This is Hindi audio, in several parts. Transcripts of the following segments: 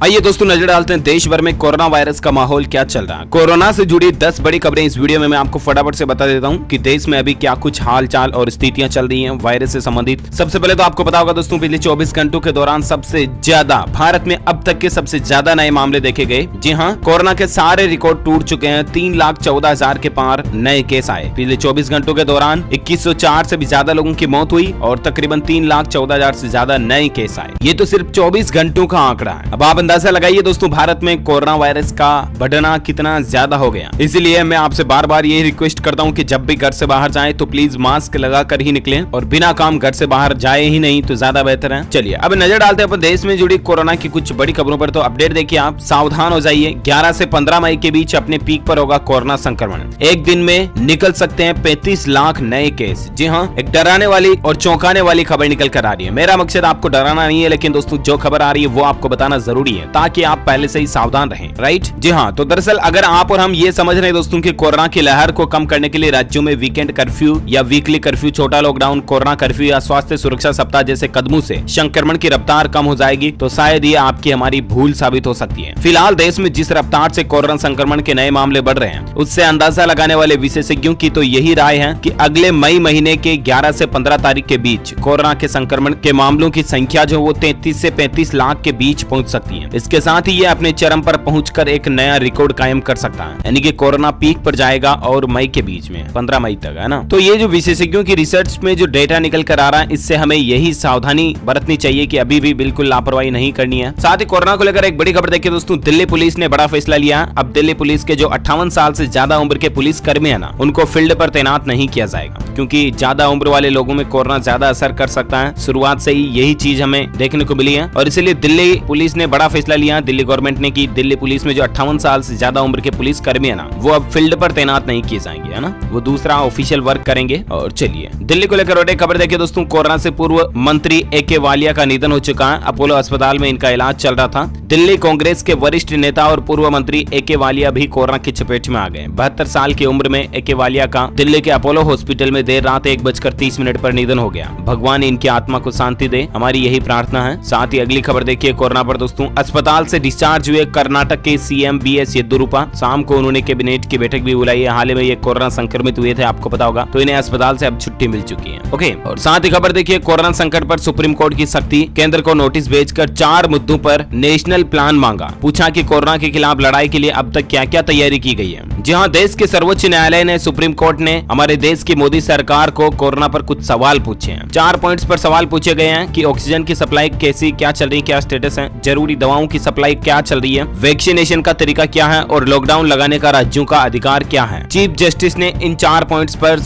आइए दोस्तों नजर डालते हैं देश भर में कोरोना वायरस का माहौल क्या चल रहा है। कोरोना से जुड़ी 10 बड़ी खबरें इस वीडियो में मैं आपको फटाफट से बता देता हूं कि देश में अभी क्या कुछ हाल चाल और स्थितियां चल रही हैं वायरस से संबंधित। सबसे पहले तो आपको पता होगा दोस्तों, पिछले 24 घंटों के दौरान सबसे ज्यादा भारत में अब तक के सबसे ज्यादा नए मामले देखे गए। जी हाँ, कोरोना के सारे रिकॉर्ड टूट चुके हैं। 3,14,000 के पार नए केस आए। पिछले 24 घंटों के दौरान 2104 से भी ज्यादा लोगों की मौत हुई और तकरीबन 3,14,000 से ज्यादा नए केस आए। ये तो सिर्फ 24 घंटों का आंकड़ा है। अब आप अंदाजा लगाइए दोस्तों, भारत में कोरोना वायरस का बढ़ना कितना ज्यादा हो गया। इसीलिए मैं आपसे बार बार ये रिक्वेस्ट करता हूँ कि जब भी घर से बाहर जाएं तो प्लीज मास्क लगा कर ही निकलें और बिना काम घर से बाहर जाए ही नहीं तो ज्यादा बेहतर है। चलिए अब नजर डालते हैं अपन देश में जुड़ी कोरोना की कुछ बड़ी खबरों पर। तो अपडेट देखिए, आप सावधान हो जाइए। 11 से 15 मई के बीच अपने पीक पर होगा कोरोना संक्रमण। एक दिन में निकल सकते हैं 35 लाख नए केस। जी हाँ, एक डराने वाली और चौंकाने वाली खबर निकल कर आ रही है। मेरा मकसद आपको डराना नहीं है, लेकिन दोस्तों जो खबर आ रही है वो आपको बताना जरूरी है ताकि आप पहले से ही सावधान रहें। राइट? जी हाँ, तो दरअसल अगर आप और हम ये समझ रहे हैं दोस्तों कि कोरोना की लहर को कम करने के लिए राज्यों में वीकेंड कर्फ्यू या वीकली कर्फ्यू, छोटा लॉकडाउन, कोरोना कर्फ्यू या स्वास्थ्य सुरक्षा सप्ताह जैसे कदमों से संक्रमण की रफ्तार कम हो जाएगी, तो शायद ये आपकी हमारी भूल साबित हो सकती है। फिलहाल देश में जिस रफ्तार से कोरोना संक्रमण के नए मामले बढ़ रहे हैं, उससे अंदाजा लगाने वाले विशेषज्ञों की तो यही राय है कि अगले मई महीने के 11 से 15 तारीख के बीच कोरोना के संक्रमण के मामलों की संख्या जो वो 33 से 35 लाख के बीच पहुंच सकती है। इसके साथ ही ये अपने चरम पर पहुंचकर एक नया रिकॉर्ड कायम कर सकता है, यानी कि कोरोना पीक पर जाएगा और मई के बीच में 15 मई तक, है ना। तो ये जो विशेषज्ञों की रिसर्च में जो डेटा निकल कर आ रहा है, इससे हमें यही सावधानी बरतनी चाहिए कि अभी भी बिल्कुल लापरवाही नहीं करनी है। साथ ही कोरोना को लेकर एक बड़ी खबर देखिए दोस्तों, दिल्ली पुलिस ने बड़ा फैसला लिया। अब दिल्ली पुलिस के जो 58 साल से ज्यादा उम्र के पुलिस कर्मी है ना, उनको फील्ड पर तैनात नहीं किया जाएगा, क्योंकि ज्यादा उम्र वाले लोगों में कोरोना ज्यादा असर कर सकता है। शुरुआत से ही यही चीज हमें देखने को मिली है और इसीलिए दिल्ली पुलिस ने बड़ा फैसला लिया। दिल्ली गवर्नमेंट ने की दिल्ली पुलिस में जो 58 साल से ज्यादा उम्र के पुलिस कर्मी है ना, वो अब फील्ड पर तैनात नहीं किए जाएंगे, है ना, वो दूसरा ऑफिशियल वर्क करेंगे। और चलिए दिल्ली को लेकर और एक खबर देखिए दोस्तों, कोरोना से पूर्व मंत्री ए.के. वालिया का निधन हो चुका है। अपोलो अस्पताल में इनका इलाज चल रहा था। दिल्ली कांग्रेस के वरिष्ठ नेता और पूर्व मंत्री ए.के. वालिया भी कोरोना की चपेट में आ गए। 72 साल की उम्र में ए.के. वालिया का दिल्ली के अपोलो हॉस्पिटल में देर रात 1:30 पर निधन हो गया। भगवान इनकी आत्मा को शांति दे, हमारी यही प्रार्थना है। साथ ही अगली खबर देखिए कोरोना पर दोस्तों, अस्पताल से डिस्चार्ज हुए कर्नाटक के सीएम बीएस येदियुरप्पा, शाम को उन्होंने कैबिनेट की बैठक भी बुलाई है। हाल ही में ये कोरोना संक्रमित हुए थे, आपको पता होगा, तो इन्हें अस्पताल से अब छुट्टी मिल चुकी है। ओके, और साथ ही खबर देखिए कोरोना संकट पर सुप्रीम कोर्ट की सख्ती, केंद्र को नोटिस भेजकर 4 मुद्दों पर नेशनल प्लान मांगा। पूछा कि कोरोना के खिलाफ लड़ाई के लिए अब तक क्या क्या तैयारी की गई है। जी हाँ, देश के सर्वोच्च न्यायालय ने, सुप्रीम कोर्ट ने हमारे देश की मोदी सरकार को कोरोना पर कुछ सवाल पूछे हैं। 4 पॉइंट्स पर सवाल पूछे गए हैं कि ऑक्सीजन की सप्लाई कैसी, क्या चल रही, क्या स्टेटस है, जरूरी दवाओं की सप्लाई क्या चल रही है, वैक्सीनेशन का तरीका क्या है और लॉकडाउन लगाने का राज्यों का अधिकार क्या है। चीफ जस्टिस ने इन 4 पॉइंट्स पर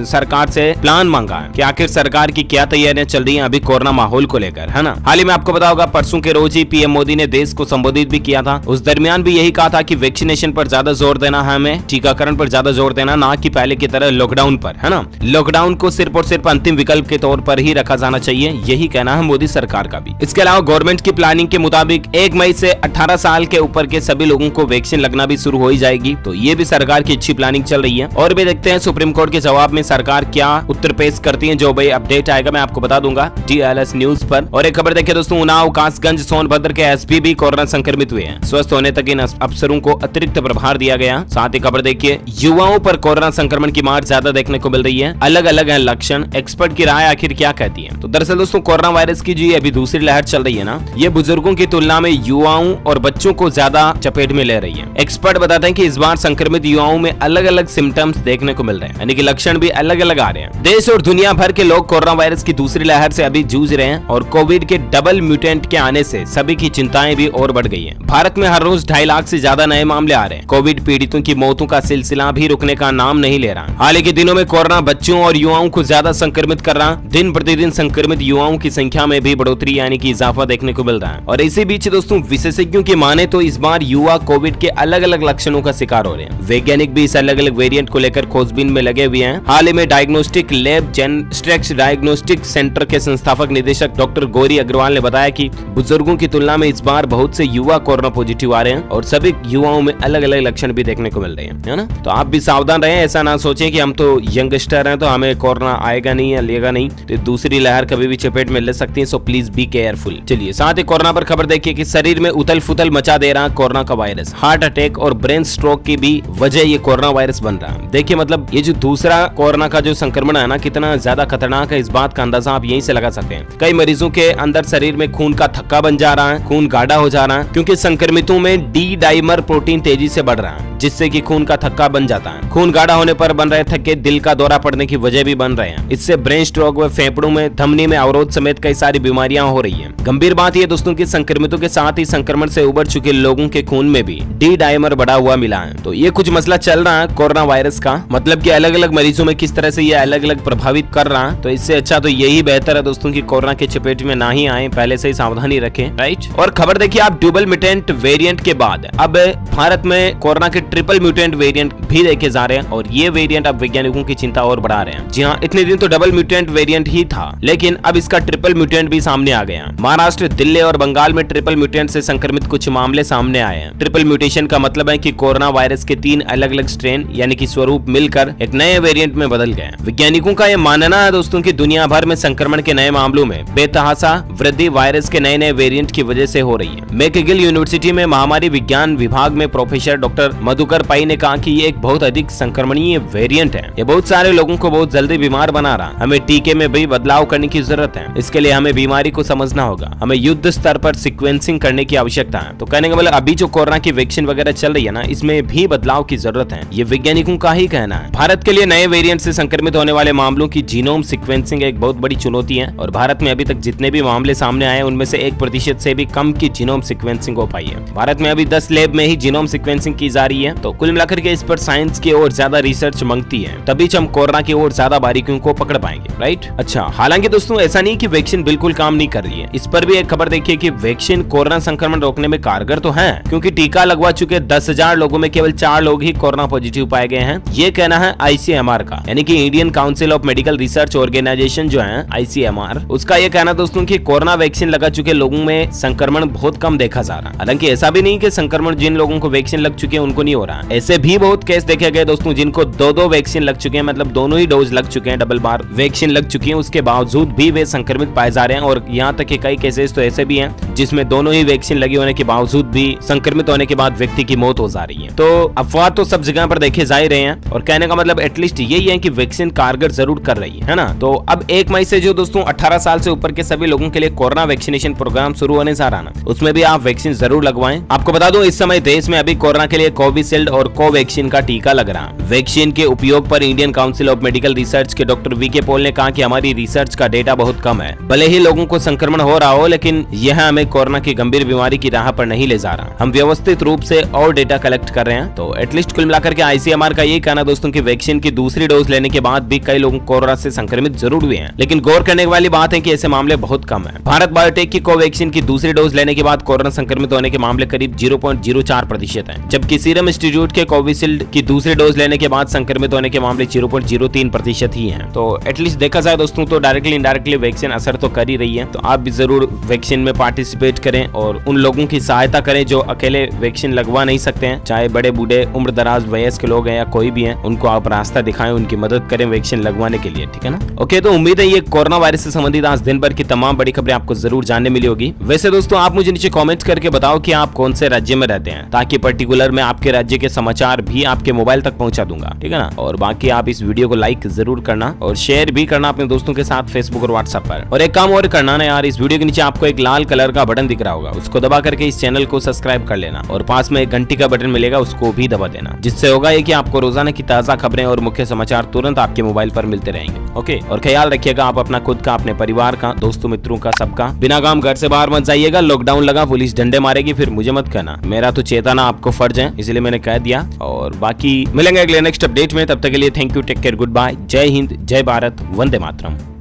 सरकार से प्लान मांगा है कि आखिर सरकार की क्या तैयारियां चल रही हैं अभी कोरोना माहौल को लेकर, है ना। हाल ही में आपको पता होगा परसों के रोज ही पीएम मोदी ने देश को संबोधित भी किया था। उस दरमियान भी यही कहा था कि वैक्सीनेशन पर ज्यादा जोर देना है, हमें टीकाकरण पर ज्यादा जोर देना, ना कि पहले की तरह लॉकडाउन पर, है ना। लॉकडाउन को सिर्फ और सिर्फ अंतिम विकल्प के तौर पर ही रखा जाना चाहिए, यही कहना है मोदी सरकार का भी। इसके अलावा गवर्नमेंट की प्लानिंग के मुताबिक 1 मई से 18 साल के ऊपर के सभी लोगों को वैक्सीन लगना भी शुरू हो ही जाएगी। तो ये भी सरकार की अच्छी प्लानिंग चल रही है। और भी देखते हैं सुप्रीम कोर्ट के जवाब में सरकार क्या उत्तर पेश करती है। जो भाई अपडेट आएगा मैं आपको बता दूंगा DLS न्यूज पर। और एक खबर देखिए दोस्तों, उन्नाव, कासगंज, सोनभद्र के एसपी भी कोरोना संक्रमित हुए हैं। स्वस्थ होने तक इन अफसरों को अतिरिक्त प्रभार दिया गया। साथ ही खबर देखिए, युवाओं पर कोरोना संक्रमण की मार ज्यादा देखने को मिल रही है। अलग अलग है लक्षण, एक्सपर्ट की राय आखिर क्या कहती है। तो दरअसल दोस्तों, कोरोना वायरस की जो अभी दूसरी लहर चल रही है ना, ये बुजुर्गों की तुलना में युवाओं और बच्चों को ज्यादा चपेट में ले रही है। एक्सपर्ट बताते हैं कि इस बार संक्रमित युवाओं में अलग अलग सिम्टम्स देखने को मिल रहे हैं, यानी कि लक्षण भी अलग अलग आ रहे हैं। देश और दुनिया भर के लोग कोरोना वायरस की दूसरी लहर से अभी जूझ रहे हैं और कोविड के डबल म्यूटेंट के आने से सभी की चिंताएं भी और बढ़ गई हैं। भारत में हर रोज 2.5 लाख से ज्यादा नए मामले आ रहे हैं। कोविड पीड़ितों की मौतों का सिलसिला भी रुकने का नाम नहीं ले रहा। हाल के दिनों में कोरोना बच्चों और युवाओं को ज्यादा संक्रमित कर रहा। दिन प्रतिदिन संक्रमित युवाओं की संख्या में भी बढ़ोतरी यानी कि इजाफा देखने को मिल रहा है। और इसी बीच दोस्तों, विशेषज्ञों की माने तो इस बार युवा कोविड के अलग अलग लक्षणों का शिकार हो रहे हैं। वैज्ञानिक भी इस अलग अलग वेरिएंट को लेकर खोजबीन में लगे हुए हैं। हाल ही में डायग्नोस्टिक लैब जेनस्ट्रेक्स डायग्नोस्टिक सेंटर के संस्थापक निदेशक डॉक्टर गौरी अग्रवाल ने बताया कि बुजुर्गों की तुलना में इस बार बहुत से युवा कोरोना पॉजिटिव आ रहे हैं और सभी युवाओं में अलग अलग लक्षण भी देखने को मिल रहे हैं, है ना। तो आप भी सावधान रहें, ऐसा ना सोचें कि हम तो यंगस्टर हैं तो हमें कोरोना आएगा नहीं या लेगा नहीं, तो दूसरी लहर कभी भी चपेट में ले सकती है। So please be careful. चलिए साथ ही कोरोना पर खबर देखिए कि शरीर में उथल फुथल मचा दे रहा कोरोना का वायरस। हार्ट अटैक और ब्रेन स्ट्रोक की भी वजह ये कोरोना वायरस बन रहा है। देखिए मतलब ये जो दूसरा कोरोना का जो संक्रमण है ना, कितना ज्यादा खतरनाक है, इस बात का अंदाजा आप यहीं से लगा सकते हैं। कई मरीजों के अंदर शरीर में खून का थक्का बन जा रहा है, खून गाढ़ा हो जा रहा है, क्योंकि संक्रमितों में डी डाइमर प्रोटीन तेजी से बढ़ रहा है, जिससे कि खून का थक्का बन जाता है। खून गाढ़ा होने पर बन रहे थक्के दिल का दौरा पड़ने की वजह भी बन रहे हैं। इससे ब्रेन स्ट्रोक व फेफड़ों में धमनी में अवरोध समेत कई सारी बीमारियां हो रही हैं। गंभीर बात यह दोस्तों की संक्रमितों के साथ ही संक्रमण से उबर चुके लोगों के खून में भी डी डाइमर बढ़ा हुआ मिला है। तो ये कुछ मसला चल रहा है कोरोना वायरस का, मतलब कि अलग अलग मरीजों में किस तरह से ये अलग अलग प्रभावित कर रहा है। तो इससे अच्छा तो यही बेहतर है दोस्तों की कोरोना के चपेट में ना ही आए, पहले से ही सावधानी रखें, राइट। और खबर देखिए आप, डबल म्यूटेंट वेरिएंट के बाद अब भारत में कोरोना के ट्रिपल म्यूटेंट वेरिएंट भी देखे जा रहे हैं, और ये वेरिएंट अब वैज्ञानिकों की चिंता और बढ़ा रहे हैं। जी हाँ, इतने दिन तो डबल म्यूटेंट वेरिएंट ही था, लेकिन अब इसका ट्रिपल म्यूटेंट भी सामने आ गया। महाराष्ट्र, दिल्ली और बंगाल में ट्रिपल म्यूटेंट से संक्रमित कुछ मामले सामने आए हैं। ट्रिपल म्यूटेशन का मतलब है कि कोरोना वायरस के 3 अलग अलग स्ट्रेन यानी कि स्वरूप मिलकर एक नए वेरिएंट में बदल गए। वैज्ञानिकों का यह मानना है दोस्तों कि दुनिया भर में संक्रमण के नए मामलों में बेतहासा वृद्धि वायरस के नए नए वेरिएंट की वजह से हो रही है। मैकगिल यूनिवर्सिटी में महामारी विज्ञान विभाग में प्रोफेसर डॉक्टर मधुकर पई ने कहा कि ये एक बहुत अधिक संक्रमणीय वेरिएंट है। ये बहुत सारे लोगों को बहुत जल्दी बीमार बना रहा। हमें टीके में भी बदलाव करने की जरूरत है। इसके लिए हमें बीमारी को समझना होगा। हमें युद्ध स्तर पर सीक्वेंसिंग करने की आवश्यकता है। तो कहने का मतलब अभी जो कोरोना की वैक्सीन वगैरह चल रही है ना, इसमें भी बदलाव की जरूरत है, ये वैज्ञानिकों का ही कहना है। भारत के लिए नए वेरिएंट से संक्रमित होने वाले मामलों की जीनोम सीक्वेंसिंग एक बहुत बड़ी चुनौती है, और भारत में अभी तक जितने भी मामले सामने आए उनमें से 1% से भी कम की जीनोम सीक्वेंसिंग हो पाई है। भारत में अभी 10 लैब में ही जीनोम सीक्वेंसिंग की जा रही है। तो कुल मिलाकर के इस पर साइंस की ओर ज्यादा रिसर्च मांगती है, तभी हम कोरोना की ओर ज्यादा बारीकियों को पकड़ पाएंगे, राइट। अच्छा, हालांकि दोस्तों ऐसा नहीं कि वैक्सीन बिल्कुल काम नहीं कर रही है। इस पर भी एक खबर देखिए कि वैक्सीन कोरोना संक्रमण रोकने में कारगर तो है, क्योंकि टीका लगवा चुके 10,000 लोगों में केवल 4 लोग ही कोरोना पॉजिटिव पाए गए हैं। ये कहना है ICMR का, यानी कि Indian Council of Medical Research organisation जो है ICMR, उसका ये कहना दोस्तों कि कोरोना वैक्सीन लगा चुके लोगों में संक्रमण बहुत कम देखा जा रहा। हालांकि ऐसा भी नहीं कि संक्रमण जिन लोगों को वैक्सीन लग चुके हैं उनको नहीं हो रहा। ऐसे भी बहुत केस देखे गए दोस्तों जिनको 2 वैक्सीन लग चुके हैं, मतलब दोनों ही डोज लग चुके हैं, डबल बार वैक्सीन लग चुकी है, उसके बावजूद भी वे संक्रमित पाए जा रहे हैं। और यहाँ तक कि कई केसेस तो ऐसे भी हैं जिसमें दोनों ही वैक्सीन लगी होने के बावजूद भी संक्रमित होने के बाद व्यक्ति की मौत हो जा रही है। तो अफवाह तो सब जगह पर देखे जा ही रहे हैं, और कहने का मतलब एटलीस्ट यही है कि वैक्सीन कारगर जरूर कर रही है ना। तो अब 1 मई से जो दोस्तों 18 साल से ऊपर के सभी लोगों के लिए कोरोना वैक्सीनेशन प्रोग्राम शुरू होने जा रहा है, उसमें भी आप वैक्सीन जरूर लगवाएं। आपको बता दूं इस समय देश में अभी कोरोना के लिए कोविशील्ड और कोवैक्सीन का टीका लग रहा है। वैक्सीन के उपयोग पर Indian Council of Medical research के डॉक्टर वीके पॉल ने कहा कि हमारी रिसर्च का डेटा बहुत कम है। भले ही लोगों को संक्रमण हो रहा हो, लेकिन यह हमें कोरोना की गंभीर बीमारी की राह पर नहीं ले जा रहा। हम व्यवस्थित रूप से और डेटा कलेक्ट कर रहे हैं। तो एटलीस्ट कुल मिलाकर के ICMR का ये कहना दोस्तों की वैक्सीन की दूसरी डोज लेने के बाद भी कई लोग कोरोना से संक्रमित जरूर हुए हैं, लेकिन गौर करने वाली बात है कि ऐसे मामले बहुत कम है। भारत बायोटेक की कोवैक्सीन की दूसरी डोज लेने के बाद कोरोना संक्रमित होने के मामले करीब 0.04% है, जबकि सीरम इंस्टीट्यूट के कोविशील्ड की दूसरी डोज लेने के बाद संक्रमित होने के मामले 0.03% ही हैं। तो एटलीस्ट देखा जाए दोस्तों तो डायरेक्टली इनडायरेक्टली वैक्सीन असर तो कर ही रही है। तो आप भी जरूर वैक्सीन में पार्टिसिपेट करें और उन लोगों की सहायता करें जो अकेले वैक्सीन लगवा नहीं सकते हैं, चाहे बड़े बूढ़े उम्र दराज वयस्क लोग हैं या कोई भी है, उनको आप रास्ता दिखाएं, उनकी मदद करें वैक्सीन लगवाने के लिए, ठीक है ना। ओके, तो उम्मीद है ये कोरोना वायरस से संबंधित आज दिन भर की तमाम बड़ी खबरें आपको जरूर जानने मिली होगी। वैसे दोस्तों आप मुझे नीचे कमेंट करके बताओ कि आप कौन से राज्य में रहते हैं, ताकि पर्टिकुलर मैं आपके राज्य के समाचार भी आपके मोबाइल तक पहुंचा दूंगा, ठीक है ना। और बाकी आप इस वीडियो को लाइक जरूर करना और शेयर भी करना अपने दोस्तों के साथ फेसबुक और व्हाट्सएप पर। और एक काम और करना ना यार, इस वीडियो के नीचे आपको एक लाल कलर का बटन दिख रहा होगा, उसको दबा करके इस चैनल को सब्सक्राइब कर लेना, और पास में एक घंटी का बटन मिलेगा, उसको भी दबा देना, जिससे होगा ये कि आपको रोजाना की ताजा खबरें और मुख्य समाचार तुरंत आपके मोबाइल पर मिलते रहेंगे। ओके, और ख्याल रखिएगा आप अपना, खुद का, अपने परिवार का, दोस्तों मित्रों का, सबका। बिना काम घर से बाहर मत जाइएगा, लॉकडाउन लगा, पुलिस डंडे मारेगी, फिर मुझे मत कहना, मेरा तो चेताना आपको फर्ज है, इसलिए मैंने कह दिया। और बाकी मिलेंगे अगले नेक्स्ट अपडेट में, तब तक के लिए thank you, take care, goodbye, जय हिंद, जय भारत, वंदे मातरम।